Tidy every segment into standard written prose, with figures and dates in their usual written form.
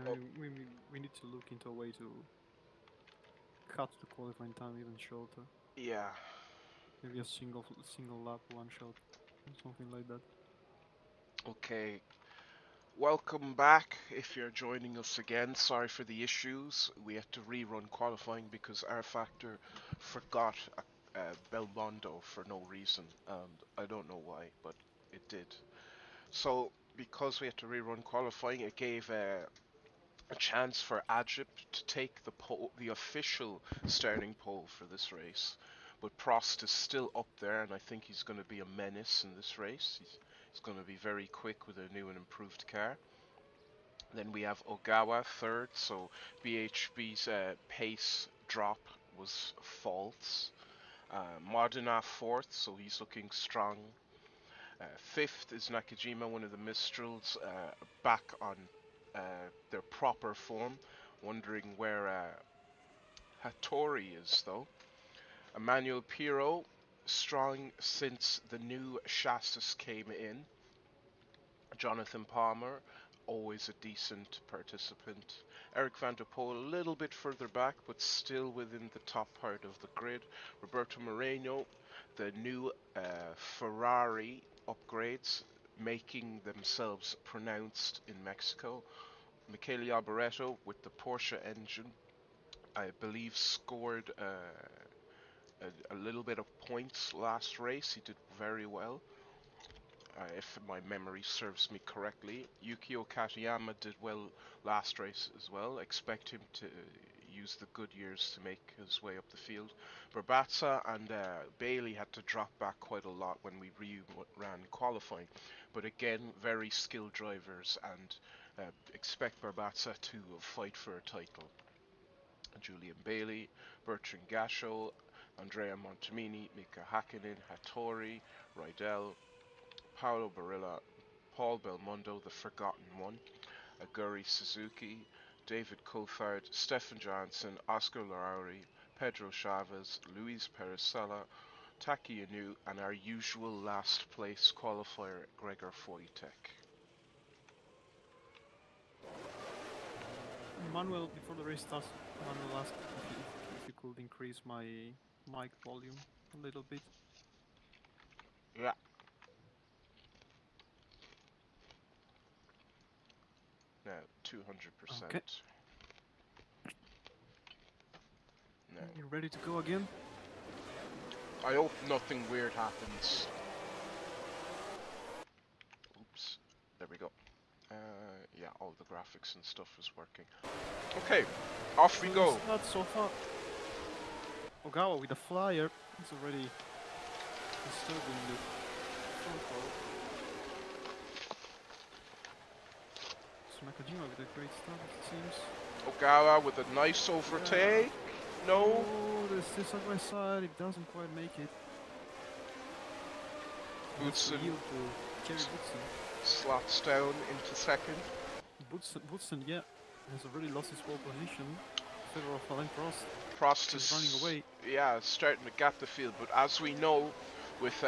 Oh, We need to look into a way to cut the qualifying time even shorter. yeah. Maybe a single lap one shot or something like that. Okay. Welcome back. If you're joining us again, sorry for the issues. We had to rerun qualifying because R Factor forgot Belmondo for no reason, and I don't know why, but it did. So, because we had to rerun qualifying, it gave a chance for Ajip to take the official starting pole for this race. But Prost is still up there, and I think he's going to be a menace in this race. He's going to be very quick with a new and improved car. Then we have Ogawa third, so BHB's pace drop was false. Modena fourth, so he's looking strong. Fifth is Nakajima, one of the Mistrals, back on their proper form. Wondering where Hattori is, though. Emmanuel Pirro, strong since the new chassis came in. Jonathan Palmer, always a decent participant. Eric van der Poel, a little bit further back, but still within the top part of the grid. Roberto Moreno, the new Ferrari upgrades, making themselves pronounced in Mexico. Michele Alboreto with the Porsche engine, I believe scored a little bit of points last race. He did very well. If my memory serves me correctly. Yukio Katayama did well last race as well. Expect him to use the good years to make his way up the field. Barbatza and Bailey had to drop back quite a lot when we ran qualifying. But again, very skilled drivers, and expect Barbatza to fight for a title. Julian Bailey, Bertrand Gachot, Andrea Montemini, Mika Hakkinen, Hattori, Rydell, Paolo Barilla, Paul Belmondo, the forgotten one, Aguri Suzuki, David Coulthard, Stefan Johansson, Oscar Larrauri, Pedro Chavez, Luis Peresella, Taki Inu, and our usual last place qualifier, Gregor Wojtek. Manuel, before the race starts, Manuel asked if you could increase my mic volume a little bit. Yeah. Now, 200%. Okay. Now, You ready to go again? I hope nothing weird happens. Oops. There we go. Yeah, all the graphics and stuff is working. Okay, off we go. Not so far. Ogawa with a flyer. He's already disturbing the front row. So Nakajima with a great start, it seems. Ogawa with a nice overtake. No. Oh, there's still side by side. It doesn't quite make it. Boutsen Yield to Jerry Boutsen. slots down into second. Boutsen, yeah, has already lost his pole position. In favor of Alain Prost. Prost He's is running away. Yeah, starting to gap the field. But as we know, with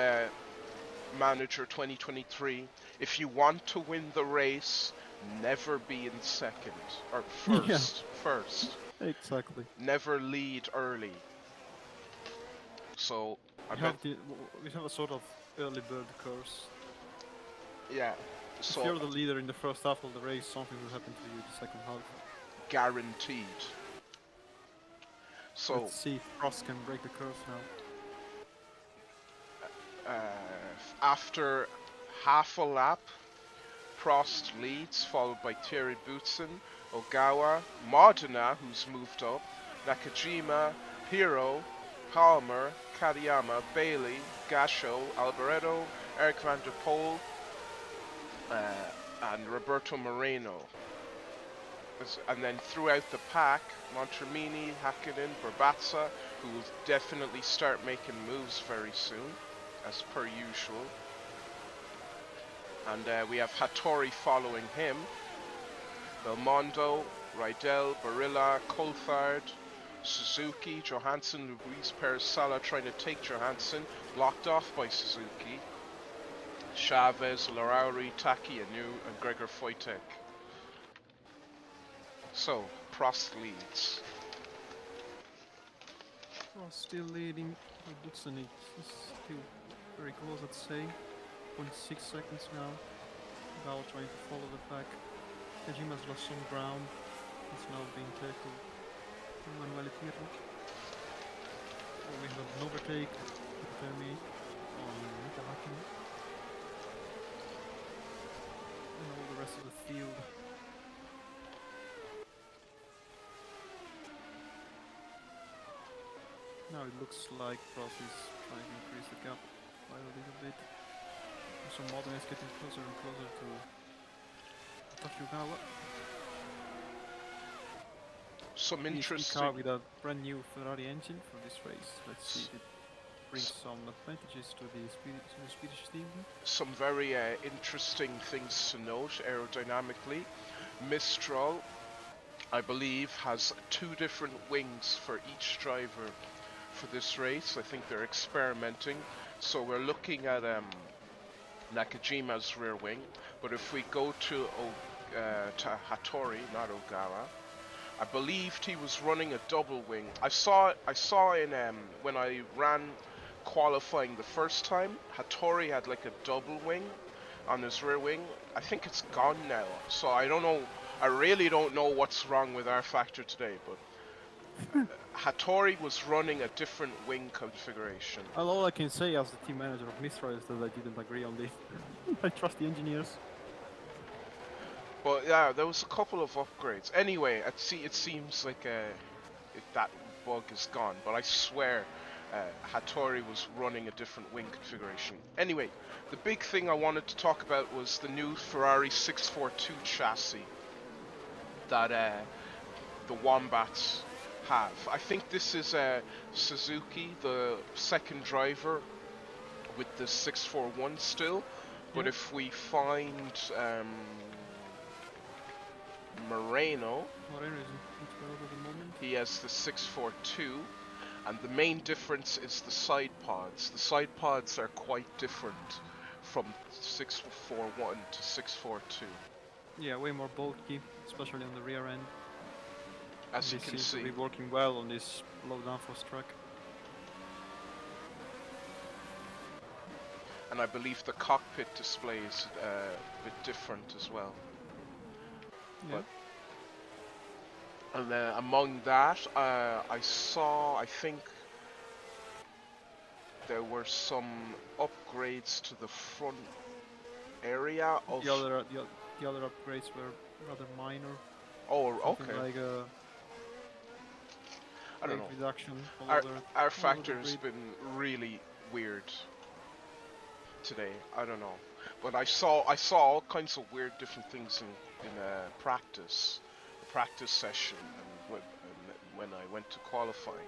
Manager 2023, if you want to win the race, never be in second or first. Yeah. First. Exactly. Never lead early. So we have a sort of early bird curse. Yeah. So if you're the leader in the first half of the race, something will happen to you in the second half. Guaranteed. So let's see if Prost can break the curse now. After half a lap, Prost leads, followed by Thierry Boutsen, Ogawa, Modena, who's moved up, Nakajima, Pirro, Palmer, Katayama, Bailey, Gachot, Alboreto, Eric van der Poel, and Roberto Moreno. And then throughout the pack, Montremini, Hakkinen, Barbatza, who will definitely start making moves very soon, as per usual. And we have Hattori following him. Belmondo, Rydell, Barilla, Coulthard, Suzuki, Johansson, Luis Peresala trying to take Johansson, blocked off by Suzuki. Chavez, Larrauri, Taki Inu, and Gregor Wojtek. So, Prost leads. Prost still leading. Budusnik is still very close, I'd say. 0.6 seconds now. Gal trying to follow the pack. Kajima's lost some ground. He's now being tackled. Manuel Pirro. Oh, we have an overtake. Termi on Mika Hakkinen. And all the rest of the field. Now it looks like Prost is trying to increase the gap by a little bit. So Modena is getting closer and closer to Tashigawa. Some PhD interesting, car with a brand new Ferrari engine for this race. Let's see if it brings some advantages to the Swedish team. some very interesting things to note aerodynamically. Mistral, I believe, has 2 different wings for each driver for this race. I think they're experimenting. So we're looking at Nakajima's rear wing. But if we go to Hattori, not Ogawa, I believed he was running a double wing. I saw in when I ran qualifying the first time, Hattori had like a double wing on his rear wing. I think it's gone now. So I don't know. I really don't know what's wrong with our factor today, but Hattori was running a different wing configuration. All I can say as the team manager of Mistral is that I didn't agree on this. I trust the engineers. But yeah, there was a couple of upgrades. Anyway, it seems like that bug is gone. But I swear, Hattori was running a different wing configuration. Anyway, the big thing I wanted to talk about was the new Ferrari 642 chassis that the Wombats have. I think this is Suzuki, the second driver, with the 641 still. But Yeah. if we find Moreno Moreno is in 12 at the moment. he has the 642, and the main difference is the side pods. The side pods are quite different from 641 to 642. Yeah, way more bulky, especially on the rear end. As you This can seems to see, be working well on this low downforce track. and I believe the cockpit display is a bit different as well. Yeah. But and among that, I think there were some upgrades to the front area of. The other upgrades were rather minor. Oh, Something okay. like a I don't weight know. reduction. Our factor's been really weird today. I don't know, but I saw all kinds of weird different things in practice, the practice session, and when I went to qualifying.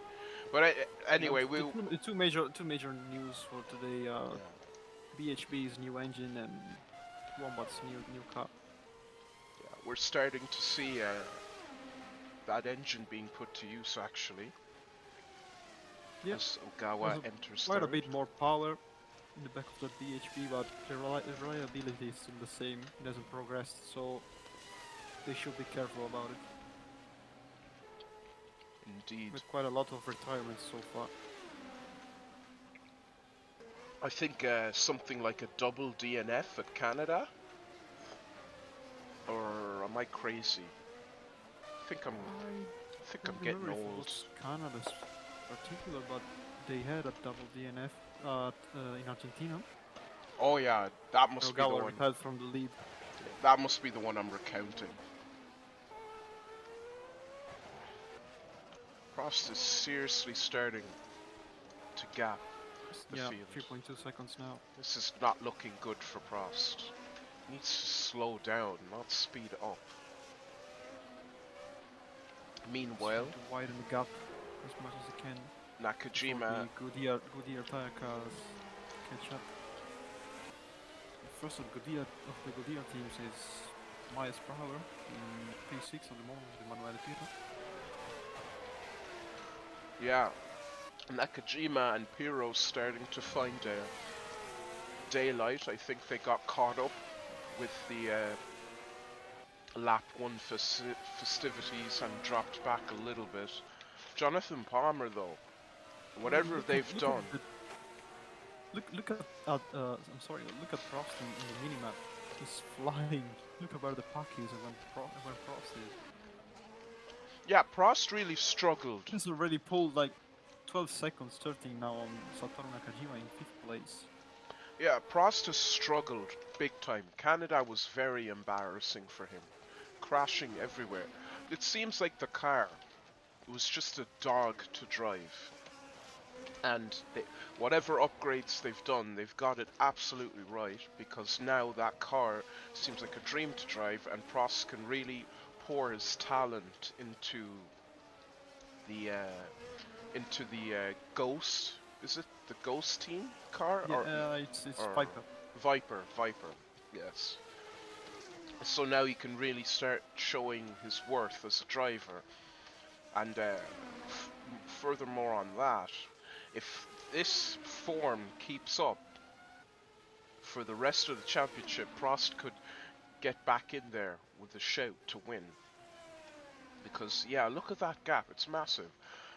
But anyway, the two major news for today. yeah. BHB's new engine and Wombat's new car. Yeah, we're starting to see that engine being put to use actually. Yeah. As Ogawa enters Quite third. a bit more power in the back of the BHB, but the reliability is still the same. It hasn't progressed, so they should be careful about it. Indeed. With quite a lot of retirements so far. I think something like a double DNF at Canada. Or am I crazy? I think I'm getting old. It was Canada's particular, but they had a double DNF in Argentina. Oh yeah, that must be the one. retired from the lead. That must be the one I'm recounting. Prost is seriously starting to gap the field. 3.2 seconds now. This is not looking good for Prost. He needs to slow down, not speed up. Meanwhile, to widen the gap as much as he can. Nakajima. Goodyear tire cars catch up. The first of the Goodyear teams is Miles Prower in P6 at the moment with Manuel Pirro. Yeah, Nakajima and Pirro starting to find daylight. I think they got caught up with the lap one festivities and dropped back a little bit. Jonathan Palmer, though, I mean, whatever they've look at done, the look at I'm sorry. Look at Prost in the minimap. He's flying. Look at where the puck is and where Prost is. yeah, Prost really struggled. He's already pulled like 12 seconds, 13 now on Satoru Nakajima in 5th place. Yeah, Prost has struggled big time. Canada was very embarrassing for him, crashing everywhere. It seems like the car was just a dog to drive. And whatever upgrades they've done, they've got it absolutely right because now that car seems like a dream to drive, and Prost can really pour his talent the Ghost. Is it the Ghost team car Yeah, it's or Viper. Viper? Yes. So now he can really start showing his worth as a driver. And furthermore on that, if this form keeps up for the rest of the championship, Prost could get back in there with a shout to win. Because, yeah, look at that gap, it's massive.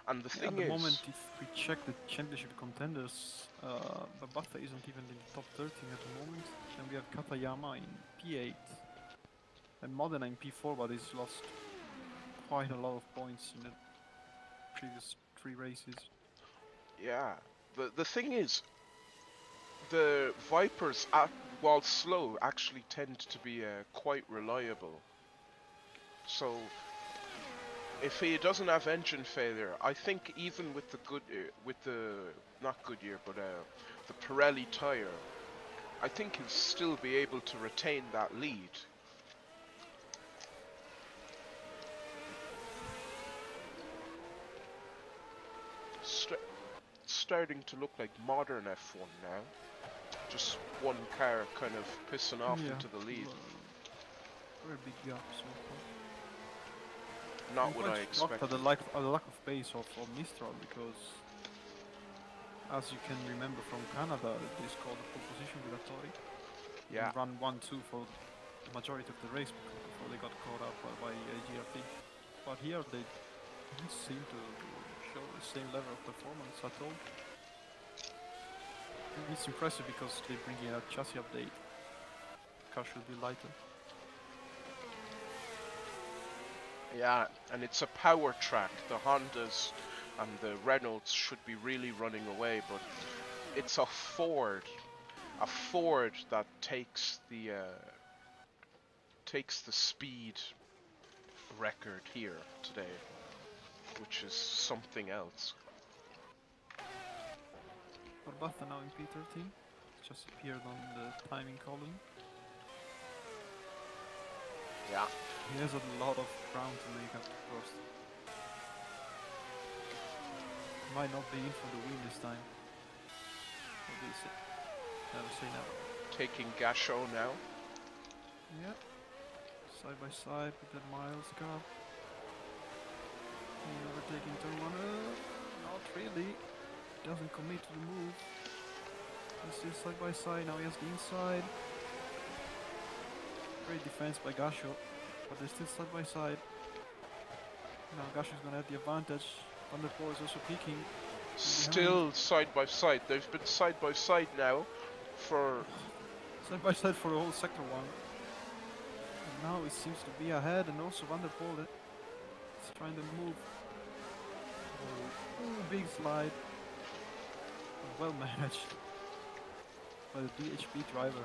And the Yeah, at thing the moment, is, if we check the championship contenders, Babata isn't even in the top 13 at the moment. Then we have Katayama in P8 and Modena in P4, but he's lost quite a lot of points in the previous 3 races. yeah, the thing is, the Vipers, while slow, actually tend to be quite reliable. So if he doesn't have engine failure, I think even with the not Goodyear, but the Pirelli tire, I think he'll still be able to retain that lead. Starting to look like modern F1 now. Just one car kind of pissing off Yeah, into the lead. very big gap so far. Not I'm what quite I shocked at expected. the lack of pace of Mistral because, as you can remember from Canada, they scored a pole position with a Tori Yeah, and ran 1-2 for the majority of the race before they got caught up by GRT. But here they don't seem to show the same level of performance at all. And it's impressive because they bring in a chassis update. The car should be lighter. yeah, and it's a power track. The Hondas and the Renaults should be really running away, but it's a Ford that takes the speed record here today, which is something else. Barbata now in P13. Just appeared on the timing column. Yeah, He has a lot of ground to make up first. Might not be in for the win this time. What do you say? Never say never. taking Gasho now. Yeah. Side by side with the miles gap. He overtaking turn one. Not really. Doesn't commit to the move. He's still side by side. Now he has the inside. Great defense by Gasho. But they're still side by side. Now Gasho's gonna have the advantage. Thunderbolt is also peaking. Still side by side. They've been side by side now for Side by side for the whole sector one. And now it seems to be ahead, and also Vanderpool is trying to move. Oh, big slide. Well managed by the DHP driver.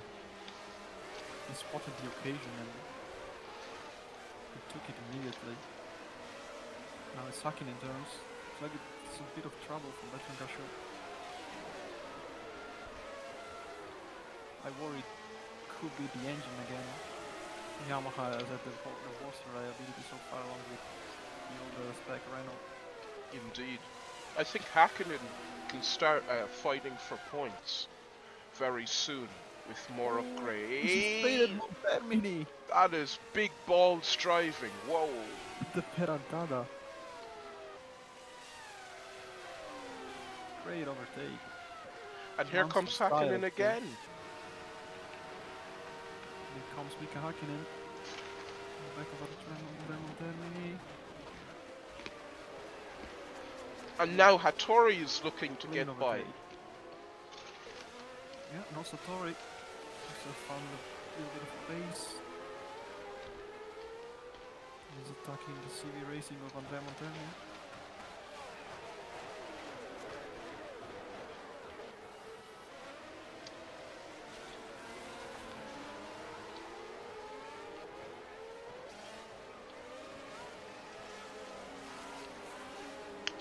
He spotted the occasion and he took it immediately. Now it's sucking in turns. It's like it's a bit of trouble for Bertrand Gachot. I worry it could be the engine again. Yamaha has had the worst reliability so far, along with the older spec Renault. indeed. I think Hakkinen can start fighting for points very soon with more upgrades. He's faded Termini! That is big balls driving. Whoa. The Perantada. Great overtake. And here comes Hakkinen again. Here comes Mika Hakkinen. back of Bermontelli. And now Hattori is looking to Clean get by. overtake. Yeah, no Satori. Also found a little bit of pace. He's attacking the CV Racing of Andrea Montelli.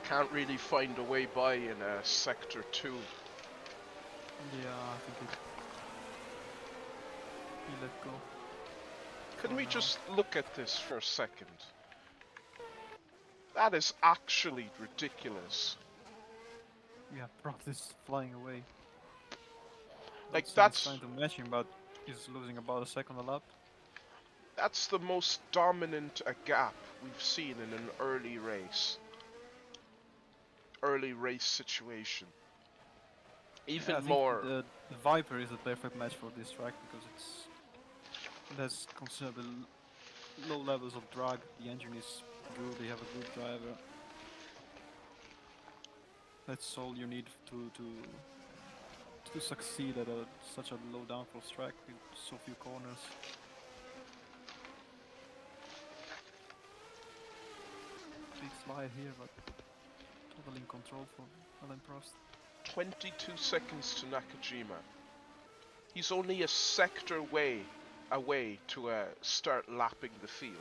Can't really find a way by in Sector 2. Yeah, I think he let go. Can for we now. just look at this for a second? That is actually ridiculous. Yeah, Prost is flying away. Like, He's that's trying to match him, but he's losing about a second a lap. the most dominant a gap we've seen in an early race situation. Even Yeah, I think more. the Viper is a perfect match for this track because it has considerable low levels of drag. The engine is good. They have a good driver. That's all you need to succeed at such a low downforce track with so few corners. Big slide here, but totally in control for Alain Prost. 22 seconds to Nakajima. He's only a sector away to start lapping the field.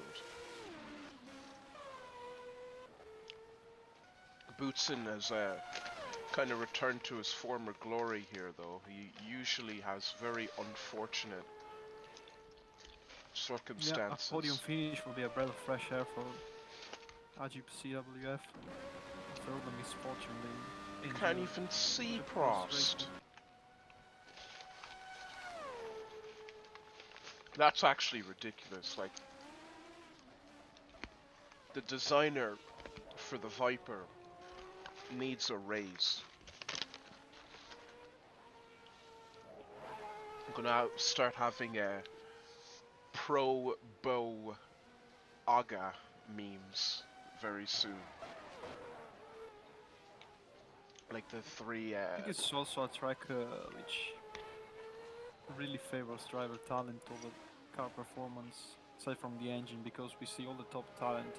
Boutsen has kind of returned to his former glory here, though. He usually has very unfortunate Yeah, a podium circumstances. finish will be a breath of fresh air for Ajib CWF. After all the misfortune they You can't endured even see with the Prost Prost. racing. That's actually ridiculous. Like, the designer for the Viper needs a raise. I'm gonna start having a P4OW Aga memes very soon. Like the three. I think it's also a track which really favors driver talent over car performance, aside from the engine, because we see all the top talent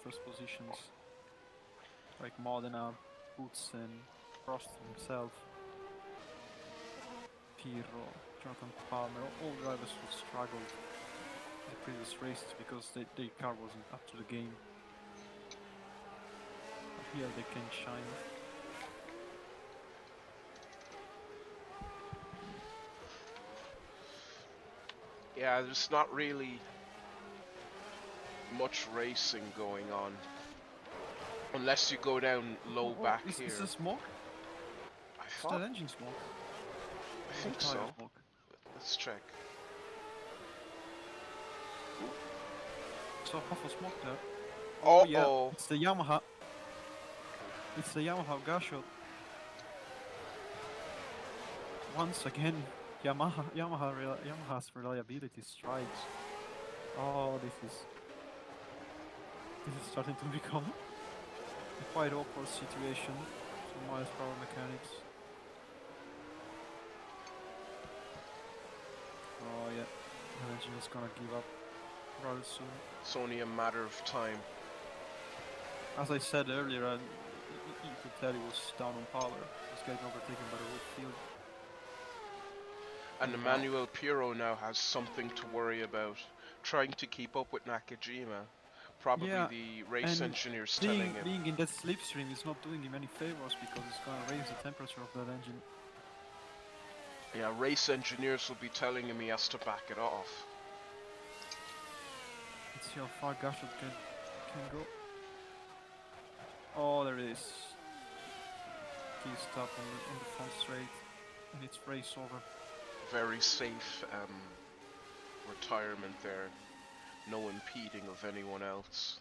first positions, like Modena, Boutsen, Prost himself, Pirro, Jonathan Palmer, all drivers who struggled in the previous races because their car wasn't up to the game. But here they can shine. Yeah, there's not really much racing going on. Unless you go down low Oh, back is here. this smoke? I Is thought. that engine smoke? I Or the think tire so. smoke? Let's check. So half a smoke there. Oh yeah, Uh-oh. it's the Yamaha. It's the Yamaha Gasho. Once again, Yamaha's reliability strikes. Oh, this is starting to become a quite awkward situation for Miles Power Mechanics. Oh yeah, the engine is gonna give up rather soon. It's only a matter of time. As I said earlier, you could tell he was down on power. He was getting overtaken by the whole field. And And now, Emmanuel Pirro now has something to worry about. Trying to keep up with Nakajima. Probably yeah, the race and engineers telling him. being in that slipstream is not doing him any favors because it's gonna raise the temperature of that engine. Yeah, race engineers will be telling him he has to back it off. Let's see how far Gashot can go. Oh, there it is. Key stop on the front straight, and it's race over. Very safe retirement there. No impeding of anyone else.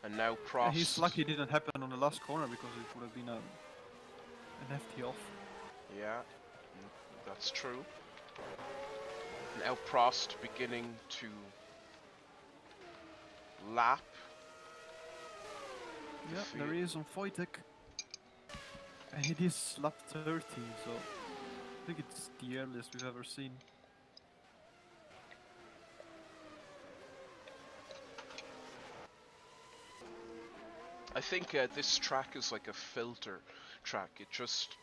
And now Prost. Yeah, he's lucky it didn't happen on the last corner because it would have been an FT off. Yeah, that's true. Now Prost beginning to lap the Yeah, there field. he is on Wojtek. And it is lap 30, so I think it's the earliest we've ever seen. I think this track is like a filter track. It just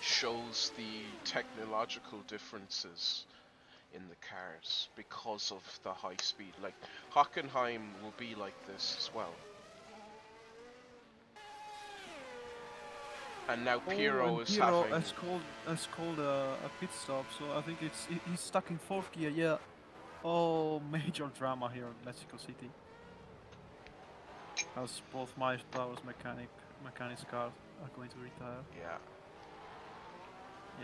shows the technological differences in the cars because of the high speed. Like Hockenheim will be like this as well. And now Oh, Piro and is Piero having, has called a pit stop, so I think he's stuck in fourth gear. Yeah. Oh, major drama here in Mexico City. As both Miles Powers mechanics cars are going to retire. yeah.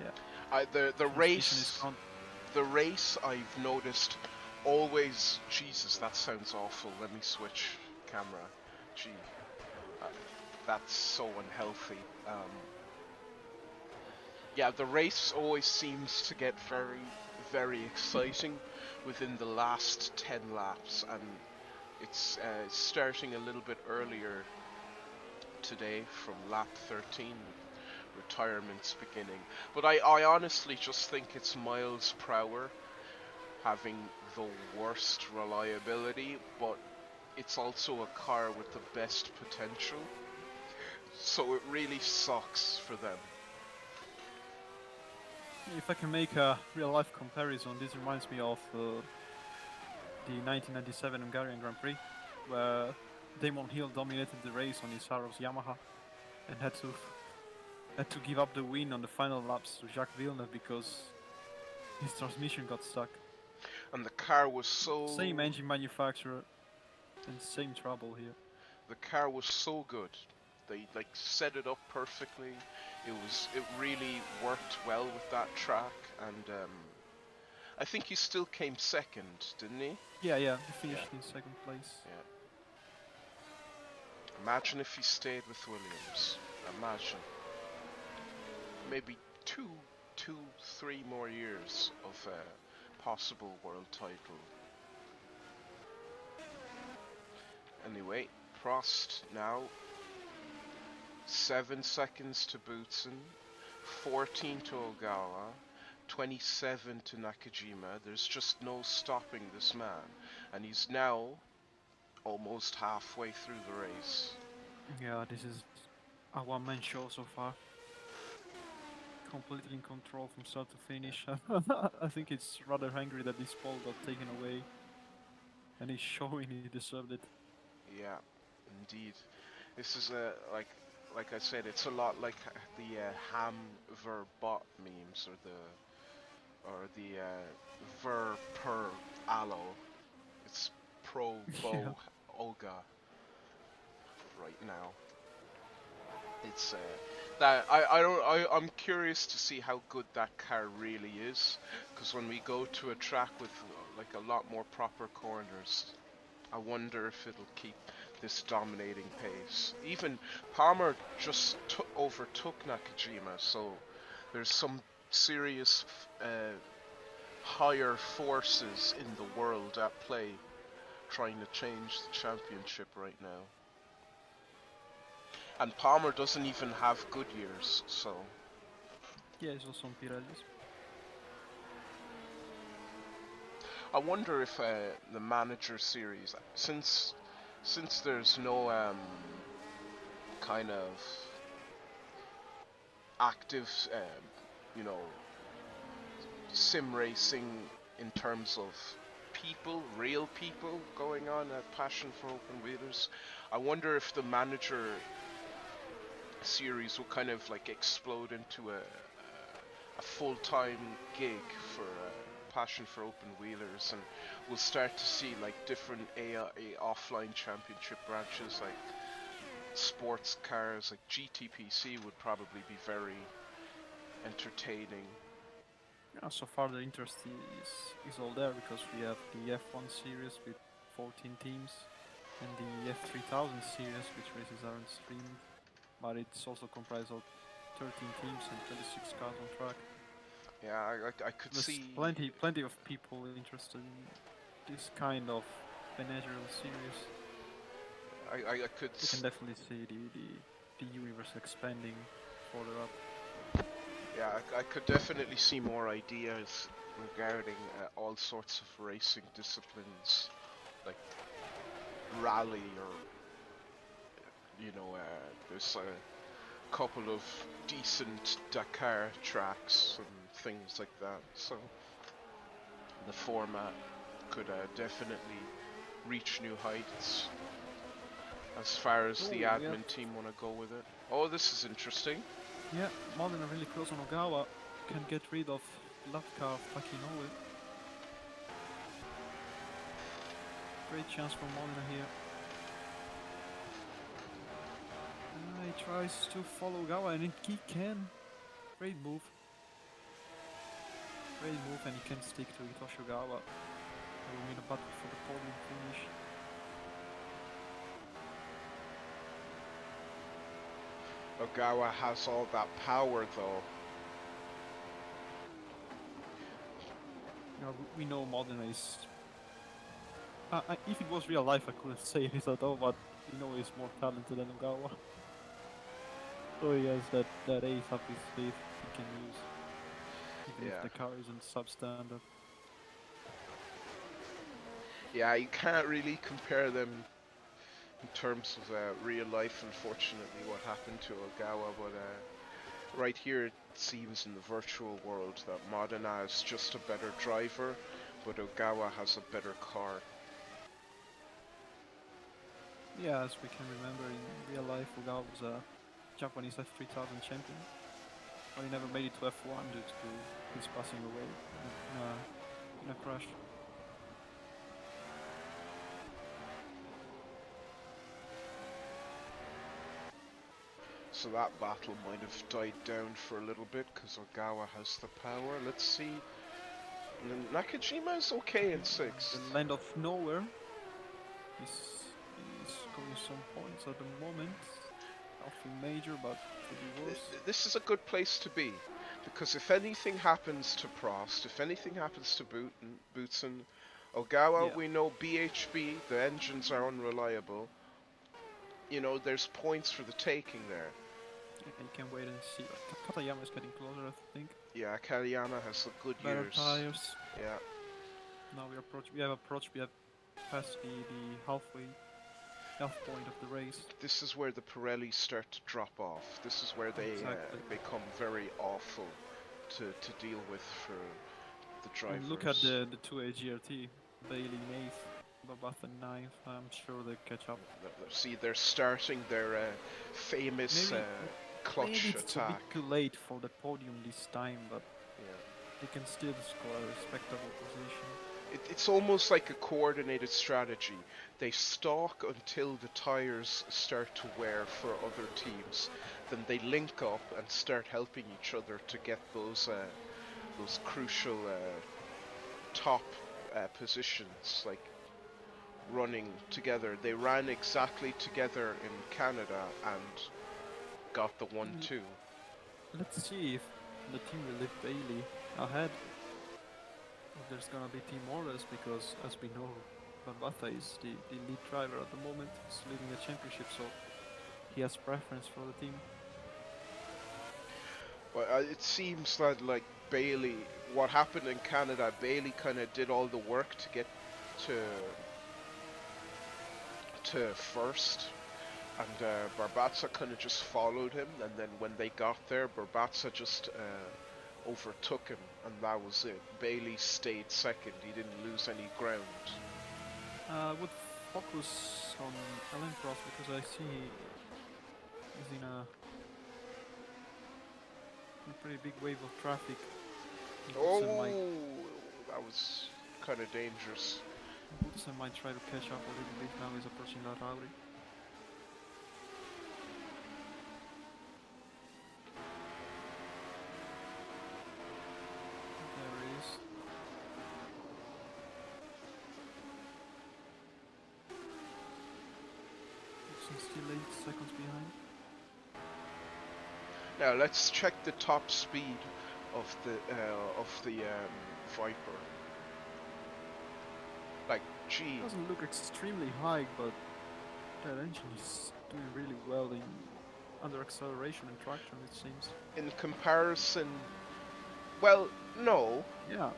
Yeah, The transmission is race gone. the race I've noticed always. Jesus, that sounds awful. Let me switch camera. Gee, uh, that's so unhealthy. Yeah, the race always seems to get very, very exciting within the last 10 laps, and it's starting a little bit earlier today from lap 13, retirements beginning. But I honestly just think it's miles per hour having the worst reliability, but it's also a car with the best potential, so it really sucks for them. If I can make a real life comparison, this reminds me of the 1997 Hungarian Grand Prix, where Damon Hill dominated the race on his Saros Yamaha and had to give up the win on the final laps to Jacques Villeneuve because his transmission got stuck. And the car was so Same engine manufacturer and same trouble here. the car was so good. They like set it up perfectly. It really worked well with that track, and I think he still came second, didn't he? Yeah, he Yeah, finished in second place. yeah. Imagine if he stayed with Williams. Imagine maybe two, 3 more years of possible world title. Anyway, Prost now 7 seconds to Boutsen, 14 to Ogawa, 27 to Nakajima. There's just no stopping this man, and he's now almost halfway through the race. Yeah, this is a one-man show so far. Completely in control from start to finish. I think it's rather angry that this pole got taken away, and he's showing he deserved it. Yeah, indeed. This is a like I said, it's a lot like the ham ver bot memes or the ver per aloe. It's pro Yeah, bow Olga right now. It's that I'm curious to see how good that car really is, because when we go to a track with like a lot more proper corners, I wonder if it'll keep this dominating pace. Even Palmer just overtook Nakajima, so there's some serious higher forces in the world at play trying to change the championship right now. And Palmer doesn't even have good years, so yeah, he's also on Pirellis. I wonder if the manager series, since there's no kind of active, you know, sim racing in terms of people, real people going on at Passion for Open Wheelers. I wonder if the manager series will kind of like explode into a full-time gig for Passion for Open Wheelers, and we'll start to see like different a offline championship branches, like sports cars, like GTPC would probably be very entertaining. Yeah, so far the interest is all there because we have the F1 series with 14 teams and the F3000 series, which races aren't streamed, but it's also comprised of 13 teams and 26 cars on track. Yeah, I could There's see. plenty of people interested in this kind of managerial series. I could. You can definitely see the universe expanding further up. Yeah, I could definitely see more ideas regarding all sorts of racing disciplines, like rally or there's a couple of decent Dakar tracks and things like that. So the format could definitely reach new heights as far as the Oh, we have admin team want to go with it. Oh, this is interesting. yeah, Modena really close on Ogawa. Can get rid of the left car of Takinoue. Great chance for Modena here. He tries to follow Ogawa and he can. Great move. Great move, and he can stick to Hitoshi Ogawa. They will win a battle for the podium finish. Ogawa has all that power though. You know, we know Modena is. If it was real life, I couldn't say this at all, but we know he's more talented than Ogawa. So he has that ace up his sleeve he can use, even if Yeah. the car isn't substandard. Yeah, you can't really compare them in terms of real life, unfortunately, what happened to Ogawa, but right here it seems in the virtual world that Modena is just a better driver, but Ogawa has a better car. Yeah, as we can remember in real life, Ogawa was a Japanese F3000 champion, but he never made it to F1 due to his passing away in a crash. So that battle might have died down for a little bit because Ogawa has the power. Let's see. Nakajima's okay in The sixth. land of nowhere is scoring some points at the moment. Nothing major, but could be worse. This is a good place to be because if anything happens to Prost, if anything happens to Boutsen, Ogawa, Yeah, we know BHB, the engines are unreliable. You know, there's points for the taking there. yeah, you can wait and see. Katayama is getting closer, I think. Yeah, Kayama has the good Better years. tires. Yeah, Now we approach. We have approached. We have passed the half point of the race. this is where the Pirellis start to drop off. This is where they Exactly. become very awful to deal with for the And look at drivers. the 2A GRT. Bailey in 8th, Babatha 9th. I'm sure they catch up. See, they're starting their famous Maybe maybe clutch it's a bit attack. too late for the podium this time, but Yeah. they can still score a respectable position. It's almost like a coordinated strategy. They stalk until the tires start to wear for other teams. Then they link up and start helping each other to get those crucial top positions, like running together. They ran exactly together in Canada and got the L- 1-2. Let's see if the team will leave Bailey ahead. If there's gonna be team orders, because as we know, Babatha is the lead driver at the moment. He's leading the championship, so he has preference for the team. Well, it seems that like Bailey, what happened in Canada, Bailey kind of did all the work to get to first, and Barbatza kind of just followed him. And then when they got there, Barbatza just overtook him, and that was it. Bailey stayed second. He didn't lose any ground. I would focus on Alain Prost because I see he's in a pretty big wave of traffic. Boutsen might Oh, that was kind of dangerous. Boutsen might try to catch up a little bit now. He's approaching La Rauri. There he is. Boutsen still 8 seconds behind. Now let's check the top speed of the Viper. Like, gee, Doesn't look extremely high, but that engine is doing really well in under acceleration and traction, it seems. in comparison, well, no, Yeah,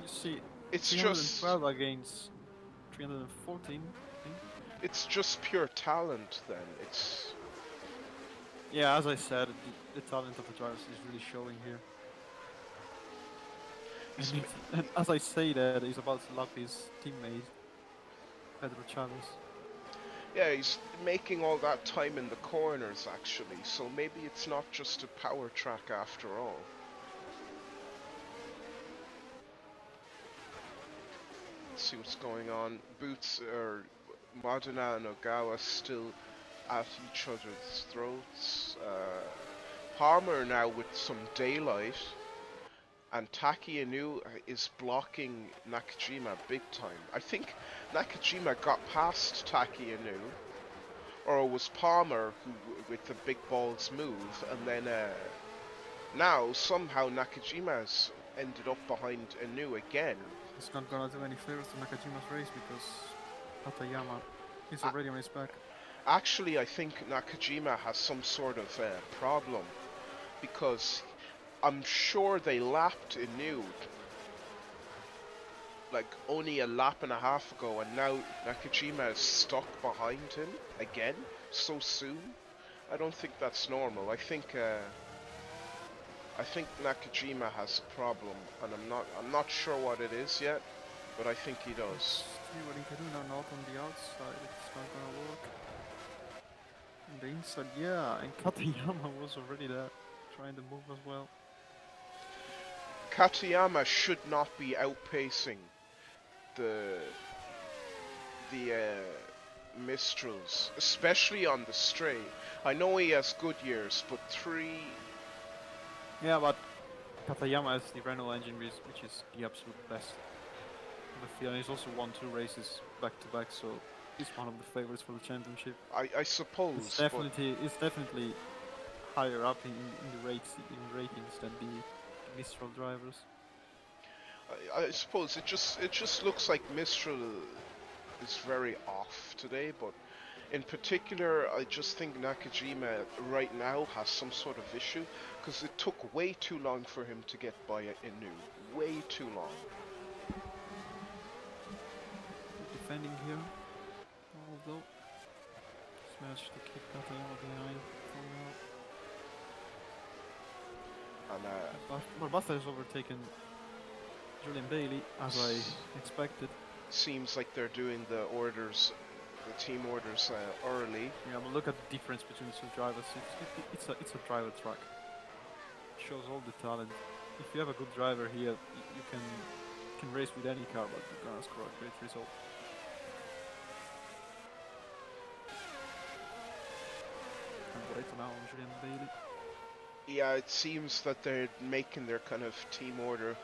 you see it's just 312 against 314, I think. it's just pure talent. Then it's Yeah, as I said, the talent of the drivers is really showing here. he's And as I say that, he's about to lap his teammate, Pedro Chavez. yeah, he's making all that time in the corners actually. So maybe it's not just a power track after all. Let's see what's going on. Boots or Modena and Ogawa still at each other's throats. Palmer now with some daylight, and Taki Inu is blocking Nakajima big time. I think Nakajima got past Taki Inu, or it was Palmer who, with the big balls move, and then now somehow Nakajima's ended up behind Inu again. It's not gonna do any favors to Nakajima's race because Katayama is A- already on his back. Actually, I think Nakajima has some sort of problem because I'm sure they lapped Inu like only a lap and a half ago, and now Nakajima is stuck behind him again so soon. I don't think that's normal. I think Nakajima has a problem, and I'm not sure what it is yet, but I think he does. Let's see what he can do now. Not on the outside, it's not gonna work. On the inside, yeah, and Katayama was already there, trying to move as well. Katayama should not be outpacing the the Mistrals, especially on the straight. I know he has good years, but three. Yeah, but Katayama has the Renault engine, which is the absolute best on the field. And he's also won 2 races back to back, so he's one of the favorites for the championship. I suppose, but It's definitely higher up in the ratings than the Mistral drivers. I suppose it just looks like Mistral is very off today, but in particular, I just think Nakajima right now has some sort of issue because it took way too long for him to get by Inu. Way too long. Good defending here, although just managed to keep Katayama behind for And now. Barbata has overtaken Julian Bailey, as I expected. seems like they're doing the team orders early. Yeah, but look at the difference between the two drivers. It's a driver track. It shows all the talent. If you have a good driver here, you can race with any car, but you're gonna score a great result. And right now on Julian Bailey. Yeah, it seems that they're making their kind of team order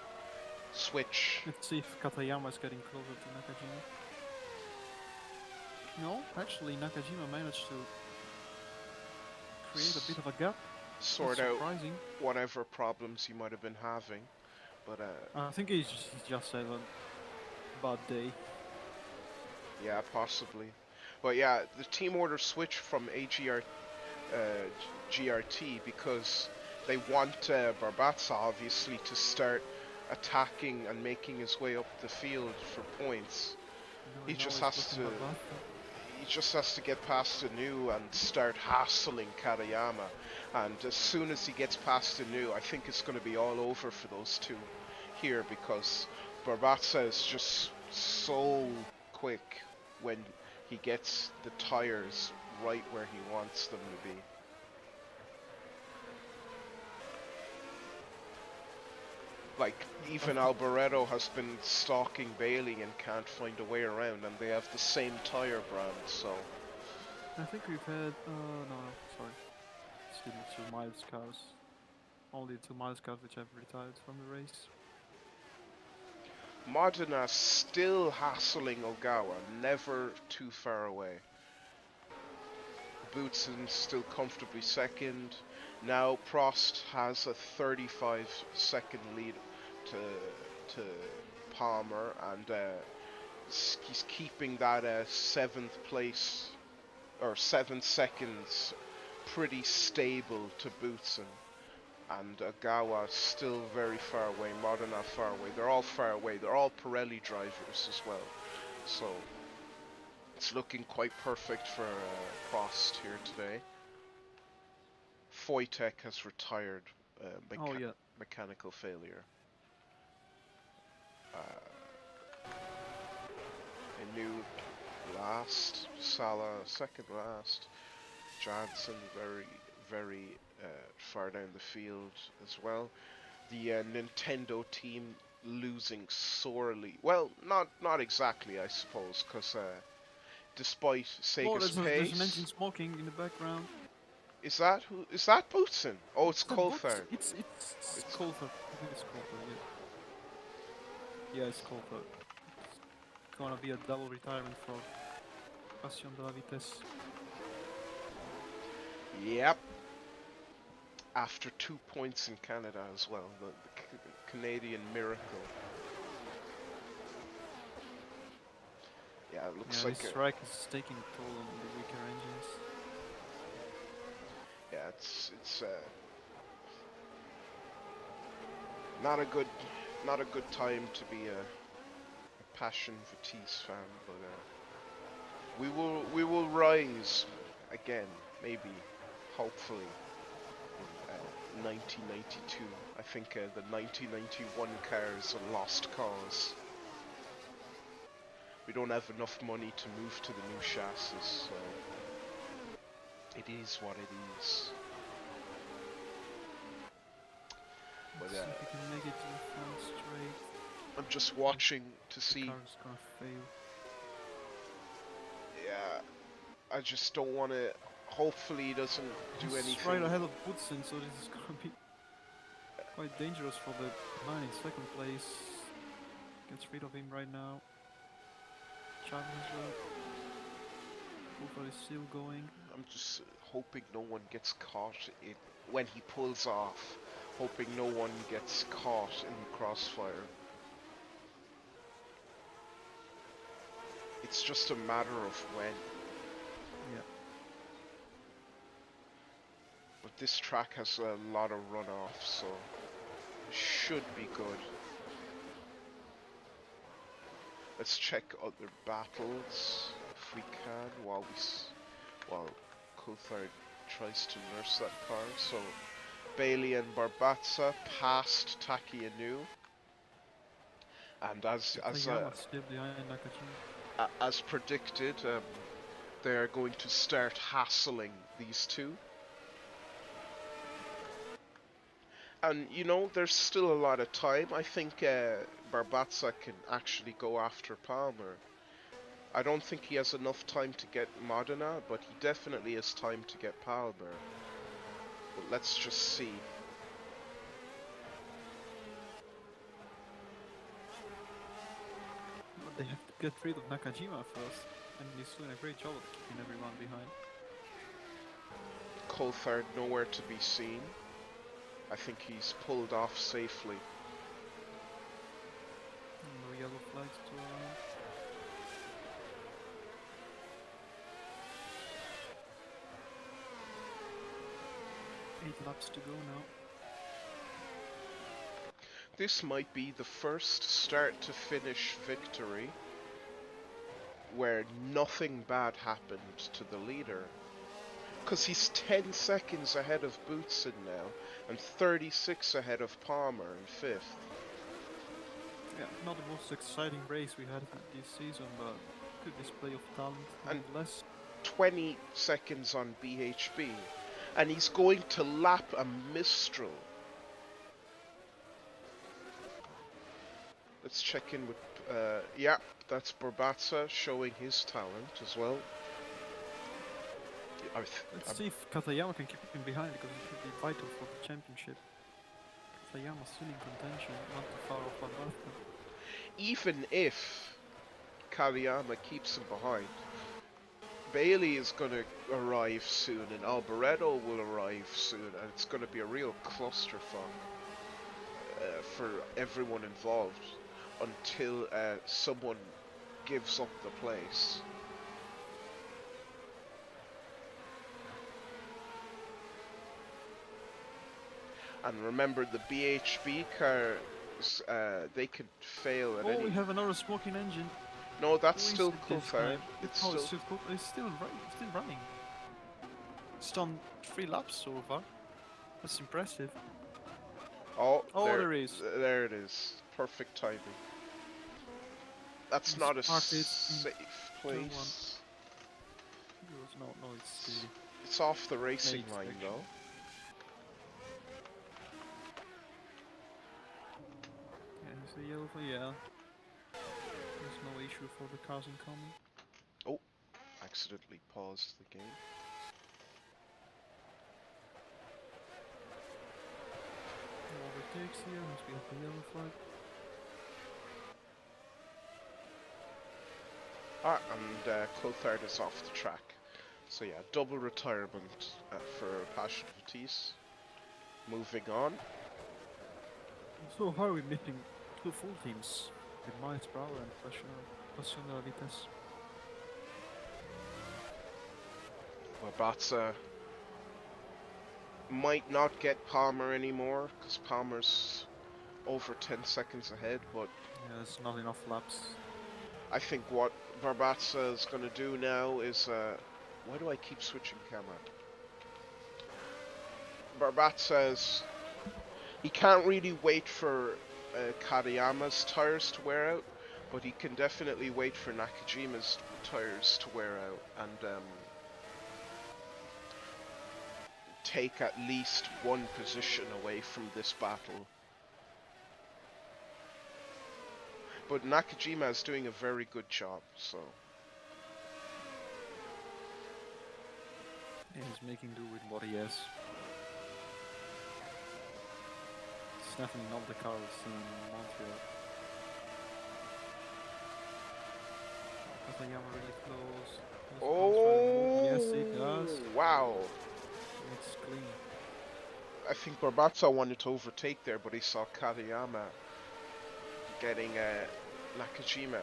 switch. Let's see if Katayama is getting closer to Nakajima. No, actually Nakajima managed to create a bit of a gap. Sort That's out surprising. whatever problems he might have been having, but I think he's just had a bad day. yeah, possibly. But yeah, the team order switch from uh, GRT because they want Barbatza obviously to start attacking and making his way up the field for points. He just has to get past Anu and start hassling Katayama. And as soon as he gets past Anu, I think it's going to be all over for those two here because Barbatza is just so quick when he gets the tires right where he wants them to be. Like, even Alboreto has been stalking Bailey and can't find a way around, and they have the same tire brand, so... I think we've had, no, sorry. Still 2 miles cars. Only 2 miles cars which have retired from the race. Modena still hassling Ogawa, never too far away. Boutsen still comfortably second. Now Prost has a 35-second lead to Palmer, and he's keeping that 7th place or 7 seconds pretty stable to Boutsen. And Agawa still very far away, Modena far away. They're all far away. They're all Pirelli drivers as well. So it's looking quite perfect for Prost here today. Wojtek has retired Oh yeah. mechanical failure. Inu last, Salah second last, Janssen very far down the field as well. The Nintendo team losing sorely. Well, not exactly, I suppose, because despite Oh, Sega's there's an engine pace, smoking in the background. is that who? Is that Boutsen? Oh, it's It's not Boots. Coulthard. It's It's Coulthard. I think it's Coulthard. Yeah. Yeah, it's Coulthard. It's gonna be a double retirement for Passion de la Vitesse. Yep. After 2 points in Canada as well, the Canadian miracle. Yeah, it looks Yeah, like this track is taking a toll on the weaker engines. yeah, it's not a good time to be a Passion Vitesse fan, but we will rise again, maybe, hopefully, in 1992. I think the 1991 car is a lost cause. We don't have enough money to move to the new chassis, so it is what it is. But Let's see if we can make it to the front straight. I'm just watching to see. The car is gonna fail. Yeah, I just don't want to. Hopefully, he doesn't do He's anything. right ahead of Boutsen, so this is gonna be quite dangerous for the man in second place. Gets rid of him right now. Chavez as well. Coulthard is still going. I'm just hoping no one gets caught in when he pulls off. Hoping no one gets caught in the crossfire. It's just a matter of when. Yeah. But this track has a lot of runoff, so it should be good. Let's check other battles if we can while Coulthard tries to nurse that car. So Bailey and Barbatza passed Taki Inu, and Takayama's still behind Nakajima. as predicted, they are going to start hassling these two. And you know, there's still a lot of time. I think Barbatza can actually go after Palmer. I don't think he has enough time to get Modena, but he definitely has time to get Palmer. But let's just see. But they have to get rid of Nakajima first, and he's doing a great job of keeping everyone behind. Coulthard nowhere to be seen. I think he's pulled off safely. No yellow flags to allow. 8 laps to go now. This might be the first start to finish victory where nothing bad happened to the leader. Because he's 10 seconds ahead of Boutsen now, and 36 ahead of Palmer in 5th. Yeah, not the most exciting race we had this season, but good display of talent nonetheless. 20 seconds on BHB, and he's going to lap a Mistral. Let's check in with, yeah, that's Barbatza showing his talent as well. Let's see if Katayama can keep him behind, because it could be vital for the championship. Katayama's still in contention, not too far off Barbatza. Even if Katayama keeps him behind, Bailey is going to arrive soon, and Alboreto will arrive soon, and it's going to be a real clusterfuck for everyone involved until someone gives up the place. And remember, the BHB cars, they could fail at Oh, any. we have another smoking engine. No, that's still Wasted this Coulthard. time. It's Oh, still. it's still right. It's still running. It's done 3 laps so far. That's impressive. Oh, Oh, there is. there it is. Perfect timing. That's We not a started in safe Q1. place. No, it's the It's off the racing late line, section. though. Yeah, he's the yellow flag. Yeah. There's no issue for the cars incoming. Oh, accidentally paused the game. No overtakes here, must be at the yellow flag. Ah, and Coulthard is off the track. So yeah, double retirement for Passion Matisse. Moving on. So how are we meeting 2 full teams with Miles Brower and Passion Vitesse? Wabatsa might not get Palmer anymore because Palmer's over 10 seconds ahead, but Yeah, there's not enough laps. I think what Barbatza is going to do now is why do I keep switching camera? Barbatza is he can't really wait for Katayama's tires to wear out, but he can definitely wait for Nakajima's tires to wear out and take at least one position away from this battle. But Nakajima is doing a very good job, so. Yeah, he's making do with what he has. It's definitely not the car we've seen in Montreal. Katayama really close. Oh, yes, it does. wow. It's clean. I think Barbatza wanted to overtake there, but he saw Katayama getting Nakajima.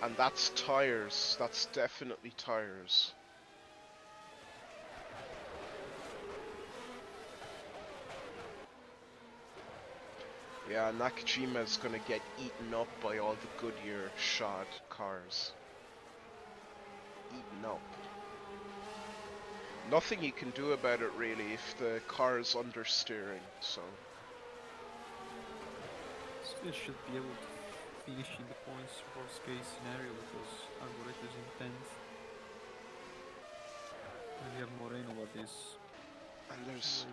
And that's tires. That's definitely tires. Yeah, Nakajima's gonna get eaten up by all the Goodyear shod cars. Eaten up. Nothing you can do about it really if the car is understeering, so. Still should be able to finish in the points worst case scenario because Alboreto is in 10th. And we have Moreno what is. And there's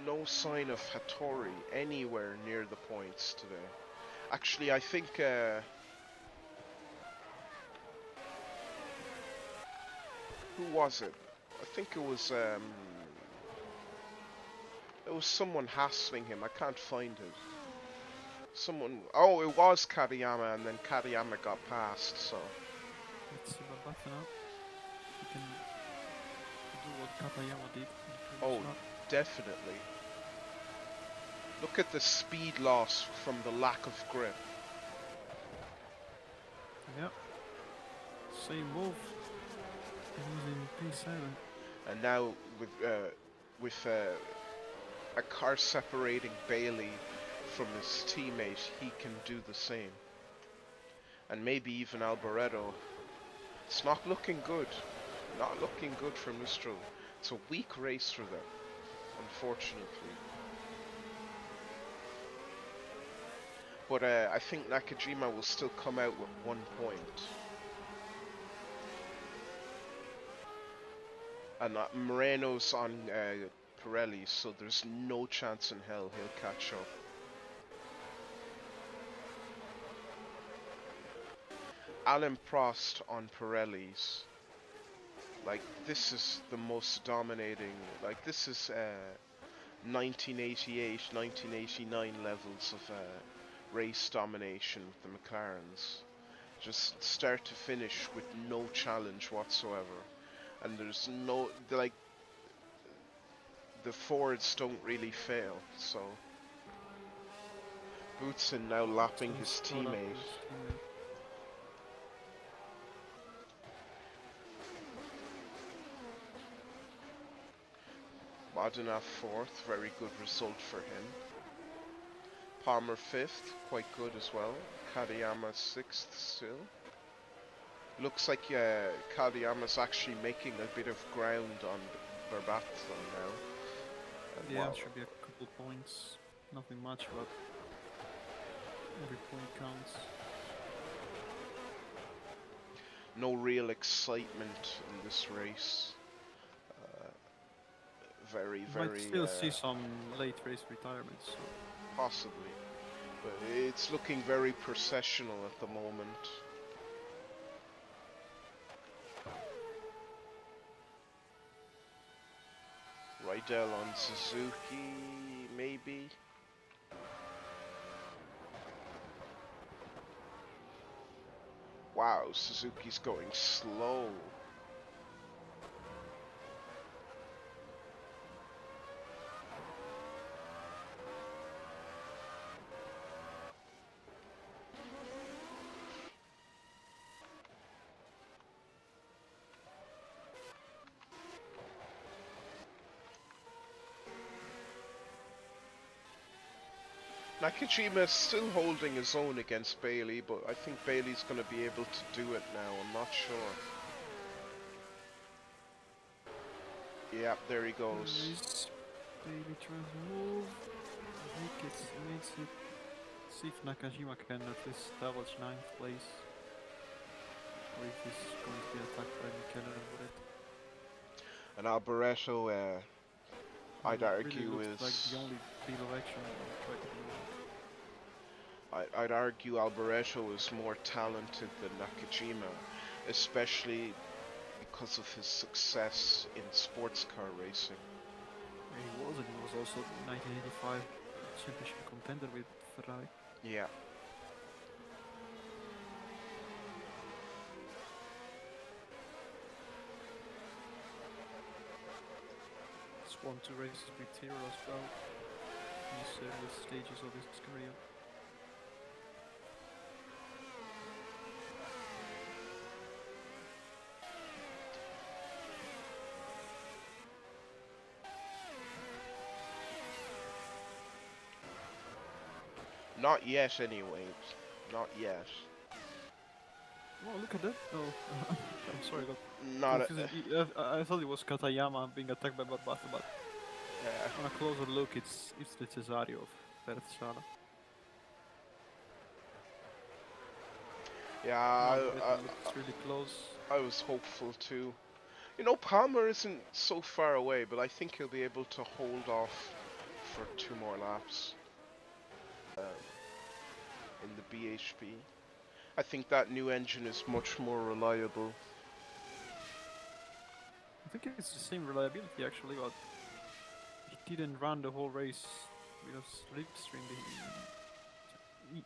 no sign of Hattori anywhere near the points today. Actually, I think who was it? I think it was someone hassling him. I can't find it. Someone. Oh, it was Katayama, and then Katayama got past. So. Let's see what Bata now. He can do what Katayama did in the Oh, previous lap. definitely. Look at the speed loss from the lack of grip. Yeah. Same move. He was in P7. And now with a car separating Bailey from his teammate, he can do the same. And maybe even Alboreto. It's not looking good. Not looking good for Mistral. It's a weak race for them, unfortunately. But I think Nakajima will still come out with 1 point. And Moreno's on Pirelli, so there's no chance in hell he'll catch up. Alain Prost on Pirellis. Like, this is the most dominating. Like, this is 1988, 1989 levels of race domination with the McLarens. Just start to finish with no challenge whatsoever. and there's no like the Fords don't really fail. So Boutsen now lapping So his he's caught up teammate. with his teammate. Modena fourth, very good result for him. Palmer fifth, quite good as well. Kadayama sixth still. Looks like Kadayama's actually making a bit of ground on Barbato now. And Yeah, well, should be a couple points. Nothing much, but every point counts. no real excitement in this race. Uh, very, You might very still see some late race retirements, so possibly. But it's looking very processional at the moment. Rydell on Suzuki, maybe. Wow, Suzuki's going slow. Nakajima is still holding his own against Bailey, but I think Bailey's going to be able to do it now. I'm not sure. Yeah, there he goes. nice. Bailey tries to move. Makes it. See if Nakajima can at least establish 9th place, or if he's going to be attacked by Michele with it. And Alboreto, I'd He really argue looks like the is only deal of action on the track at the moment. I'd argue Alboreto is more talented than Nakajima, especially because of his success in sports car racing. Yeah, he was, and he was also 1985 championship contender with Ferrari. Yeah. He's won 2 races with Tiro as well in these early stages of his career. Not yet, anyway. Not yet. Oh, look at that! Oh, I'm sorry, I got Not. confused. I thought it was Katayama being attacked by Barbato, but on a closer look, it's the Cesario of Bertsala. Yeah, Alboreto looks really close. I was hopeful too. You know, Palmer isn't so far away, but I think he'll be able to hold off for 2 more laps in the BHP. I think that new engine is much more reliable. I think it's the same reliability actually, but he didn't run the whole race with a slipstream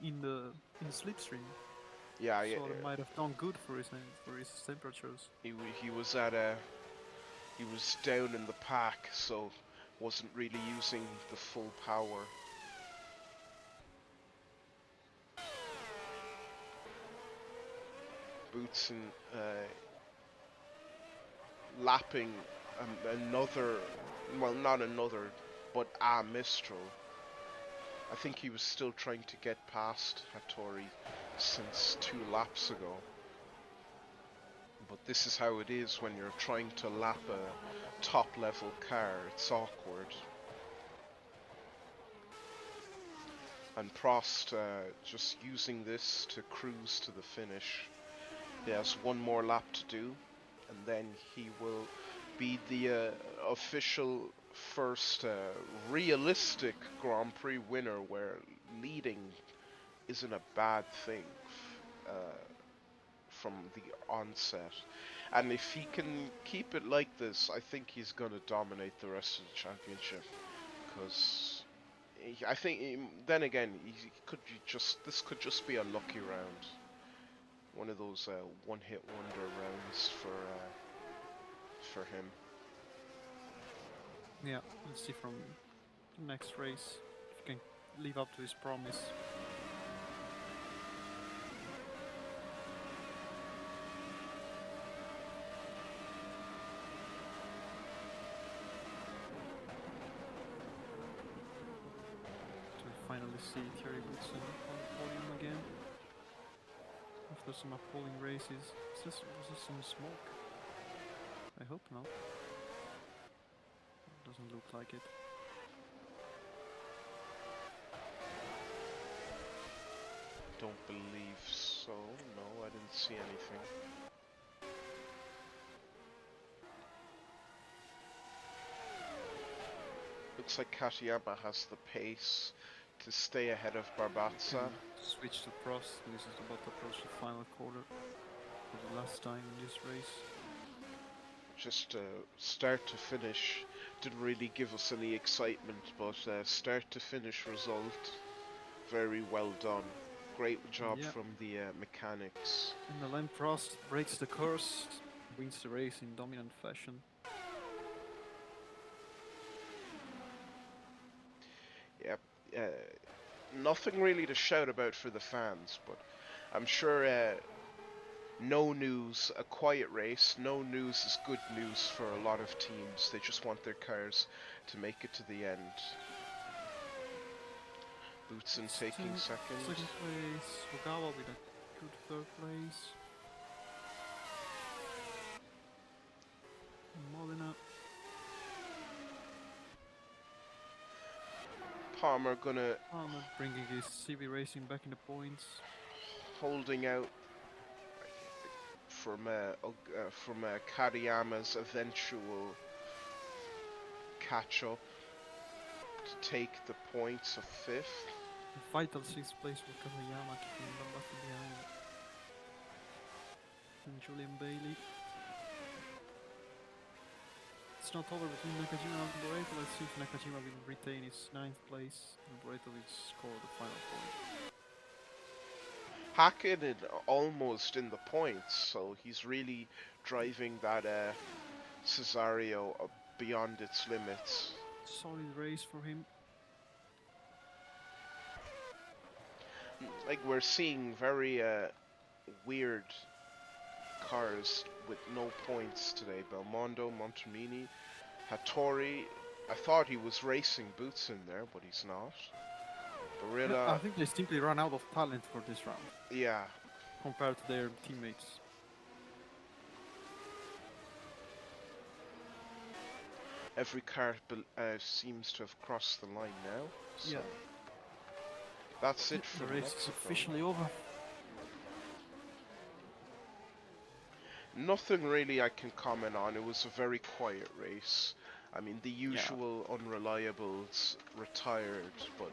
in the slipstream. Yeah, So it might have done good for his temperatures. he was he was down in the pack, so wasn't really using the full power. Boutsen lapping another, well, not another, but a Mistral. I think he was still trying to get past Hattori since 2 laps ago. But this is how it is when you're trying to lap a top level car. It's awkward. And Prost just using this to cruise to the finish. He has 1 more lap to do, and then he will be the official first realistic Grand Prix winner where leading isn't a bad thing from the onset. And if he can keep it like this, I think he's going to dominate the rest of the championship. Because I think, then again, he could just, this could just be a lucky round. One of those one-hit wonder rounds for for him. Yeah, let's see from the next race if he can live up to his promise. So we finally see Thierry Boutsen on the podium again. After some appalling races. Was this some smoke? I hope not. Doesn't look like it. Don't believe so. No, I didn't see anything. Looks like Katayama has the pace to stay ahead of Barbatza. Switch to Prost. This is about to approach the final quarter for the last time in this race. Just start to finish didn't really give us any excitement, but start to finish result, very well done. Great job from the mechanics. And Alain Prost breaks the curse, wins the race in dominant fashion. Yep. Nothing really to shout about for the fans, but I'm sure no news, a quiet race, no news is good news for a lot of teams. They just want their cars to make it to the end. Boutsen taking second. Second place, Ogawa with a good third place. Molina. Palmer bringing his CV Racing back in the points. Holding out from Katayama's eventual catch up to take the points of fifth. A vital sixth place for Katayama, keeping Barbatza behind. And Julian Bailey. It's not over between Nakajima and Boreto. Let's see if Nakajima will retain his 9th place and Boreto will score the final point. Hakkinen almost in the points, so he's really driving that Cesario beyond its limits. Solid race for him. Like, we're seeing very weird cars with no points today. Belmondo, Montemini, Hattori. I thought he was racing Boutsen there, but he's not. Barilla. I think they simply ran out of talent for this round. Yeah. Compared to their teammates. Every car seems to have crossed the line now. So yeah. That's it for the race Mexico. is officially over. Nothing really I can comment on. It was a very quiet race. I mean, the usual unreliables retired, but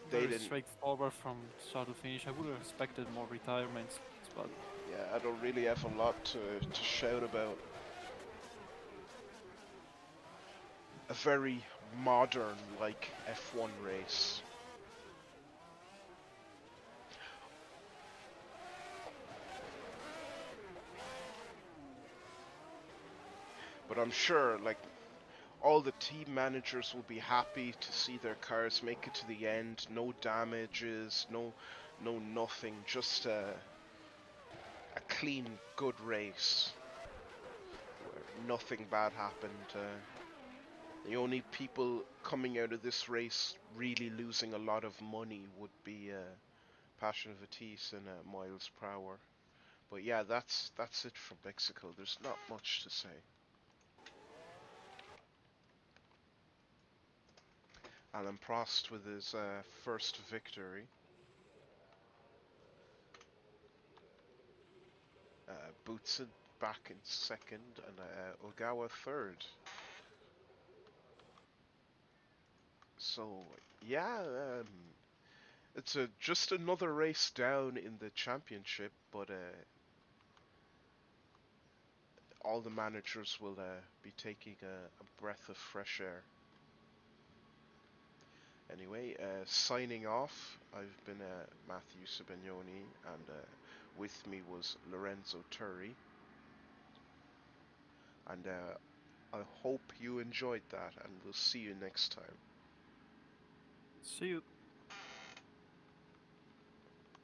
they very didn't. Straightforward from start to finish. I would have expected more retirements, but yeah, I don't really have a lot to shout about. A very modern, like, F1 race. But I'm sure, like, all the team managers will be happy to see their cars make it to the end. No damages, no nothing. Just a clean, good race where nothing bad happened. The only people coming out of this race really losing a lot of money would be Passion Vitis and miles per hour. But yeah, that's it from Mexico. There's not much to say. Alain Prost with his first victory. Boutsen back in second, and Ogawa third. So yeah, it's just another race down in the championship, but all the managers will be taking a breath of fresh air. Anyway, signing off, I've been Matthew Sabagnoni, and with me was Lorenzo Turri. And I hope you enjoyed that, and we'll see you next time. See you.